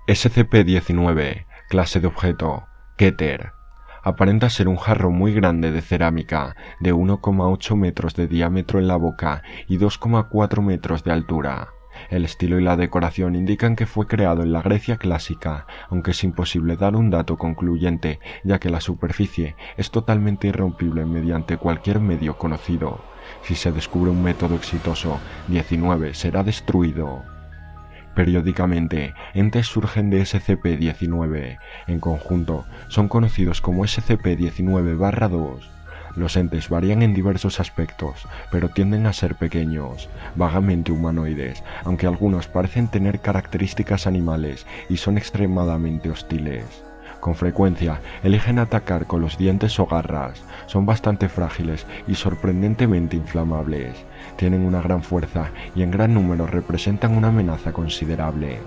SCP-19, clase de objeto, Keter. Aparenta ser un jarro muy grande de cerámica, de 1,8 metros de diámetro en la boca y 2,4 metros de altura. El estilo y la decoración indican que fue creado en la Grecia clásica, aunque es imposible dar un dato concluyente, ya que la superficie es totalmente irrompible mediante cualquier medio conocido. Si se descubre un método exitoso, 19 será destruido. Periódicamente, entes surgen de SCP-19. En conjunto, son conocidos como SCP-19-2. Los entes varían en diversos aspectos, pero tienden a ser pequeños, vagamente humanoides, aunque algunos parecen tener características animales y son extremadamente hostiles. Con frecuencia, eligen atacar con los dientes o garras, son bastante frágiles y sorprendentemente inflamables. Tienen una gran fuerza y en gran número representan una amenaza considerable.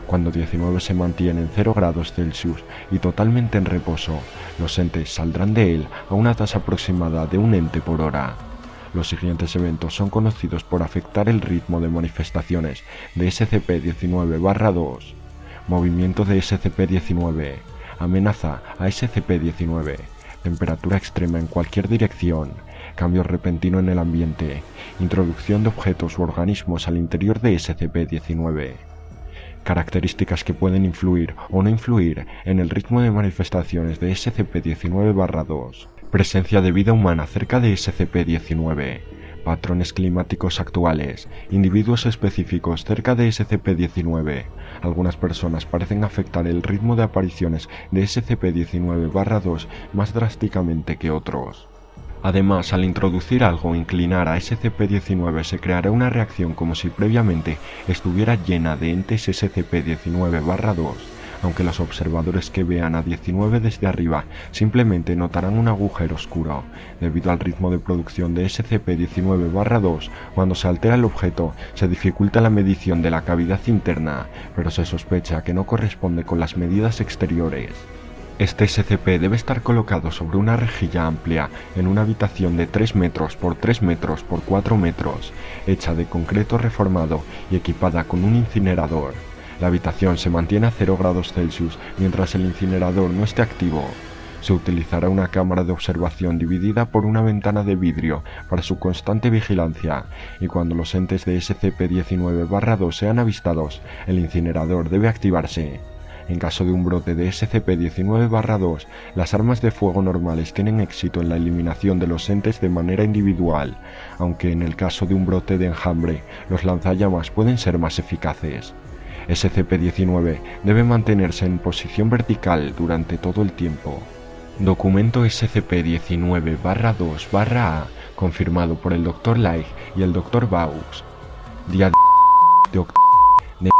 Cuando 19 se mantiene en 0 grados Celsius y totalmente en reposo, los entes saldrán de él a una tasa aproximada de un ente por hora. Los siguientes eventos son conocidos por afectar el ritmo de manifestaciones de SCP-19-2. Movimiento de SCP-19. Amenaza a SCP-19. Temperatura extrema en cualquier dirección. Cambio repentino en el ambiente. Introducción de objetos u organismos al interior de SCP-19. Características que pueden influir o no influir en el ritmo de manifestaciones de SCP-19-2. Presencia de vida humana cerca de SCP-19. Patrones climáticos actuales. Individuos específicos cerca de SCP-19. Algunas personas parecen afectar el ritmo de apariciones de SCP-19-2 más drásticamente que otros. Además, al introducir algo o inclinar a SCP-19 se creará una reacción como si previamente estuviera llena de entes SCP-19-2, aunque los observadores que vean a 19 desde arriba simplemente notarán un agujero oscuro. Debido al ritmo de producción de SCP-19-2, cuando se altera el objeto se dificulta la medición de la cavidad interna, pero se sospecha que no corresponde con las medidas exteriores. Este SCP debe estar colocado sobre una rejilla amplia en una habitación de 3 metros por 3 metros por 4 metros, hecha de concreto reformado y equipada con un incinerador. La habitación se mantiene a 0 grados Celsius mientras el incinerador no esté activo. Se utilizará una cámara de observación dividida por una ventana de vidrio para su constante vigilancia, y cuando los entes de SCP-19-2 sean avistados, el incinerador debe activarse. En caso de un brote de SCP-19-2, las armas de fuego normales tienen éxito en la eliminación de los entes de manera individual, aunque en el caso de un brote de enjambre, los lanzallamas pueden ser más eficaces. SCP-19 debe mantenerse en posición vertical durante todo el tiempo. Documento SCP-19-2-A, confirmado por el Dr. Light y el Dr. Baux. Día de octubre de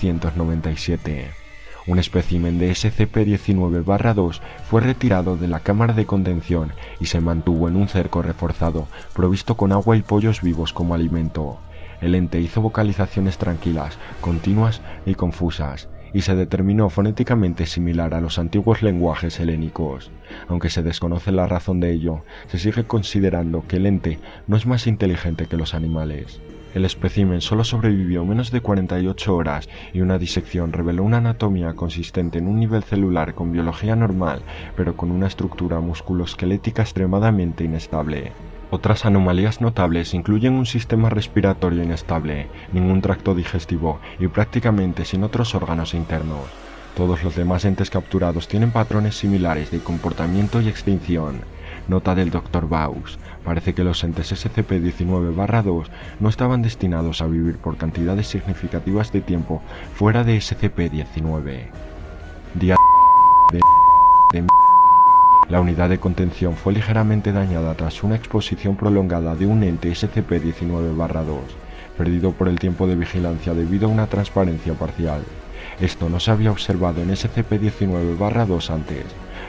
1997. Un espécimen de SCP-19-2 fue retirado de la cámara de contención y se mantuvo en un cerco reforzado, provisto con agua y pollos vivos como alimento. El ente hizo vocalizaciones tranquilas, continuas y confusas, y se determinó fonéticamente similar a los antiguos lenguajes helénicos. Aunque se desconoce la razón de ello, se sigue considerando que el ente no es más inteligente que los animales. El espécimen solo sobrevivió menos de 48 horas y una disección reveló una anatomía consistente en un nivel celular con biología normal, pero con una estructura musculoesquelética extremadamente inestable. Otras anomalías notables incluyen un sistema respiratorio inestable, ningún tracto digestivo y prácticamente sin otros órganos internos. Todos los demás entes capturados tienen patrones similares de comportamiento y extinción. Nota del Dr. Baux. Parece que los entes SCP-19-2 no estaban destinados a vivir por cantidades significativas de tiempo fuera de SCP-19. Día de La unidad de contención fue ligeramente dañada tras una exposición prolongada de un ente SCP-19-2, perdido por el tiempo de vigilancia debido a una transparencia parcial. Esto no se había observado en SCP-19-2 antes.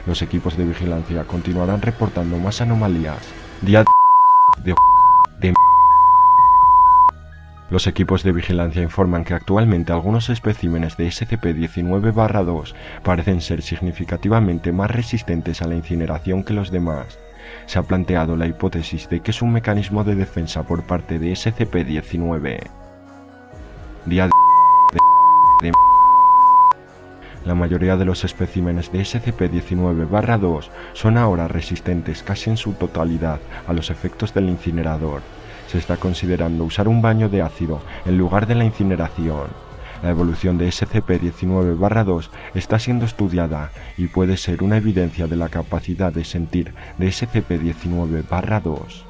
Los equipos de vigilancia continuarán reportando más anomalías. Día de Los equipos de vigilancia informan que actualmente algunos especímenes de SCP-19-2 parecen ser significativamente más resistentes a la incineración que los demás. Se ha planteado la hipótesis de que es un mecanismo de defensa por parte de SCP-19. Día de La mayoría de los especímenes de SCP-19-2 son ahora resistentes casi en su totalidad a los efectos del incinerador. Se está considerando usar un baño de ácido en lugar de la incineración. La evolución de SCP-19-2 está siendo estudiada y puede ser una evidencia de la capacidad de sentir de SCP-19-2.